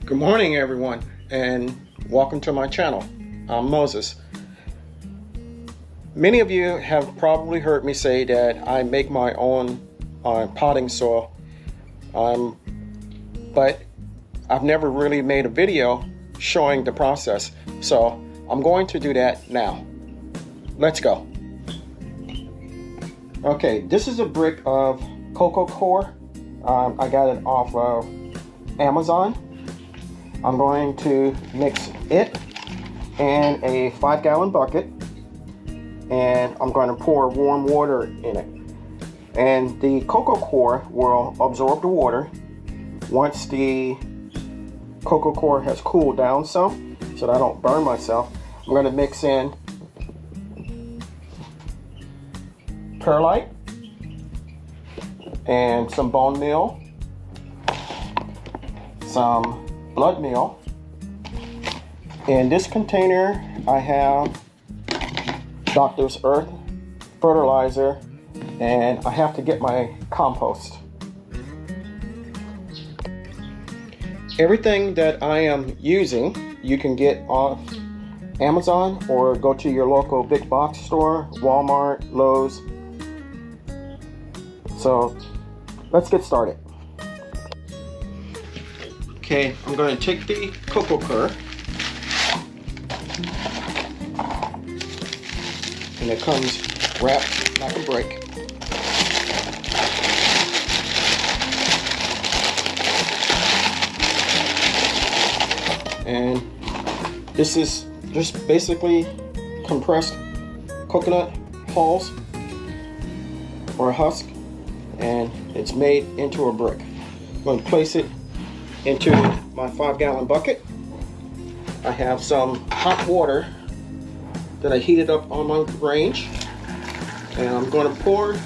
Good morning, everyone, and welcome to my channel. I'm Moses. Many of you have probably heard me say that I make my own potting soil, but I've never really made a video showing the process, so I'm going to do that now. Let's go. Okay, this is a brick of coco coir. I got it off of Amazon. I'm going to mix it in a 5-gallon bucket, and I'm going to pour warm water in it. And the coco coir will absorb the water once the coco coir has cooled down some, so that I don't burn myself. I'm going to mix in perlite and some bone meal, some blood meal. In this container I have Doctor's Earth fertilizer, and I have to get my compost. Everything that I am using you can get off Amazon or go to your local big box store, Walmart, Lowe's. So let's get started. Okay, I'm going to take the coco coir, and it comes wrapped like a brick. And this is just basically compressed coconut hulls or a husk, and it's made into a brick. I'm going to place it into my 5-gallon bucket. I have some hot water that I heated up on my range, and I'm going to pour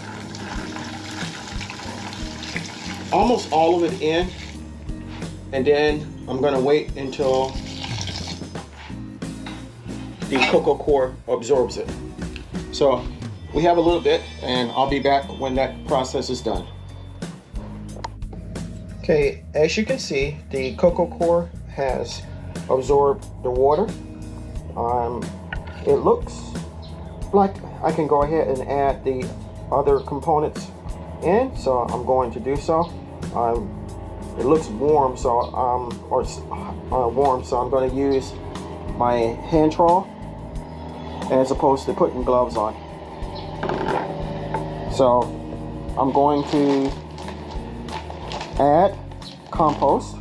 almost all of it in, and then I'm going to wait until the coco coir absorbs it. So we have a little bit, and I'll be back when that process is done. Okay, as you can see, the coco coir has absorbed the water. It looks like I can go ahead and add the other components in, so I'm going to do so. It looks warm, so warm, so I'm going to use my hand trowel as opposed to putting gloves on. So I'm going to add compost.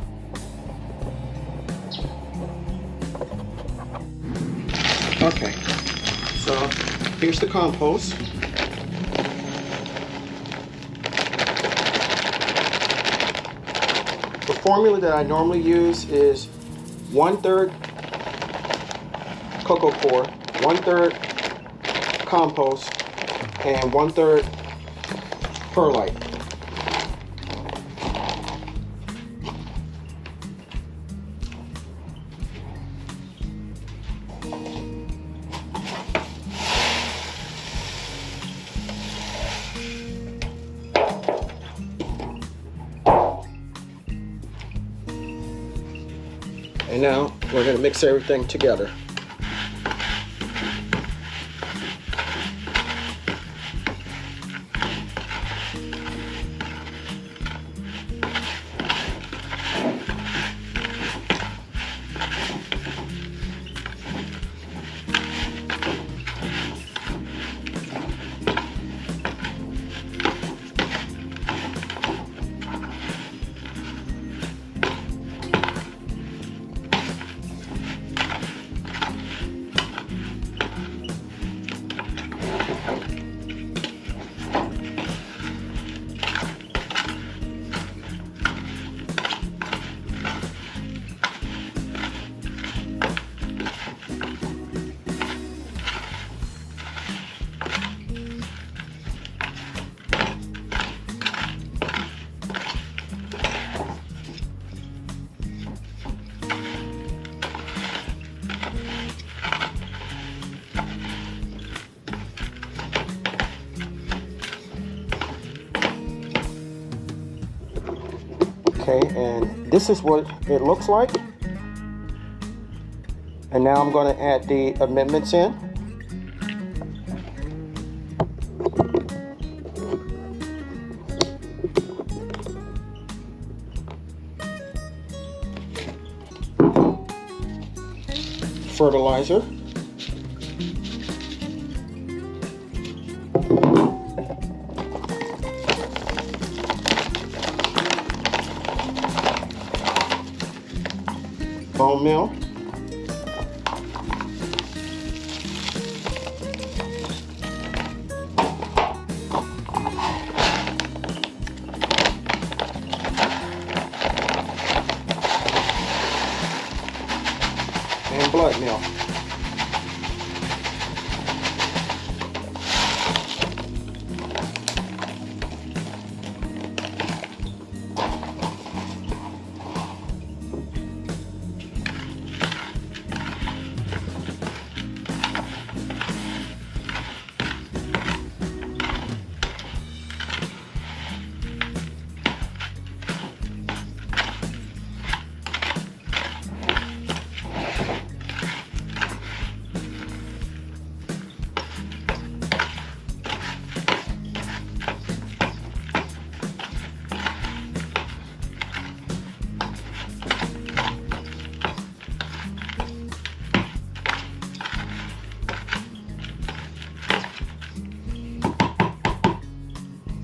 Okay, so here's the compost. The formula that I normally use is 1/3 coco coir, 1/3 compost, and 1/3 perlite. And now we're going to mix everything together. Okay, and this is what it looks like. And now I'm going to add the amendments in. Fertilizer. Bone meal. And blood meal.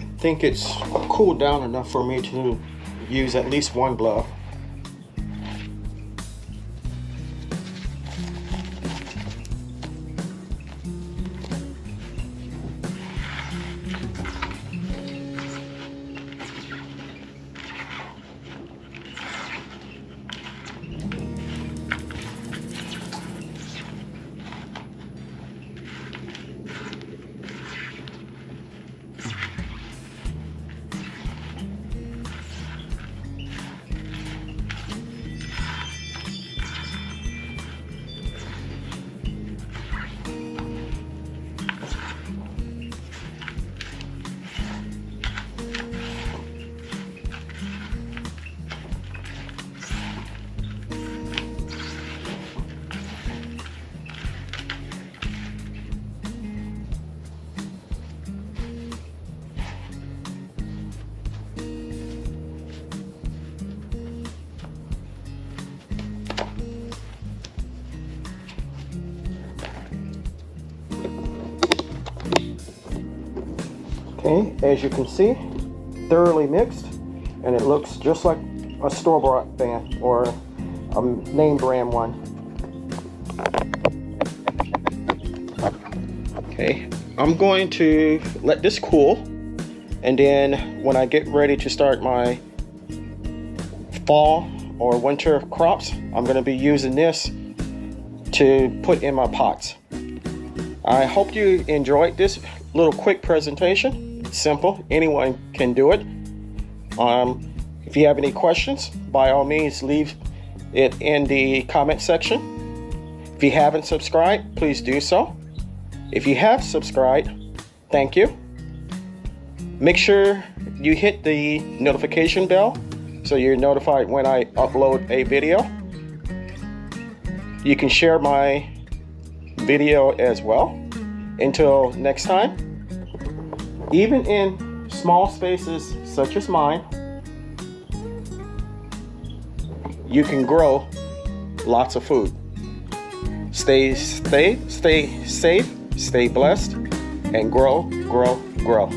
I think it's cooled down enough for me to use at least one glove. Okay, as you can see, thoroughly mixed, and it looks just like a store-bought brand or a name brand one. Okay, I'm going to let this cool, and then when I get ready to start my fall or winter crops, I'm going to be using this to put in my pots. I hope you enjoyed this little quick presentation. It's simple, anyone can do it. If you have any questions, by all means leave it in the comment section. If you haven't subscribed, please do so. If you have subscribed, thank you. Make sure you hit the notification bell so you're notified when I upload a video. You can share my video as well. Until next time, even in small spaces such as mine, you can grow lots of food. Stay safe, stay blessed, and grow, grow, grow.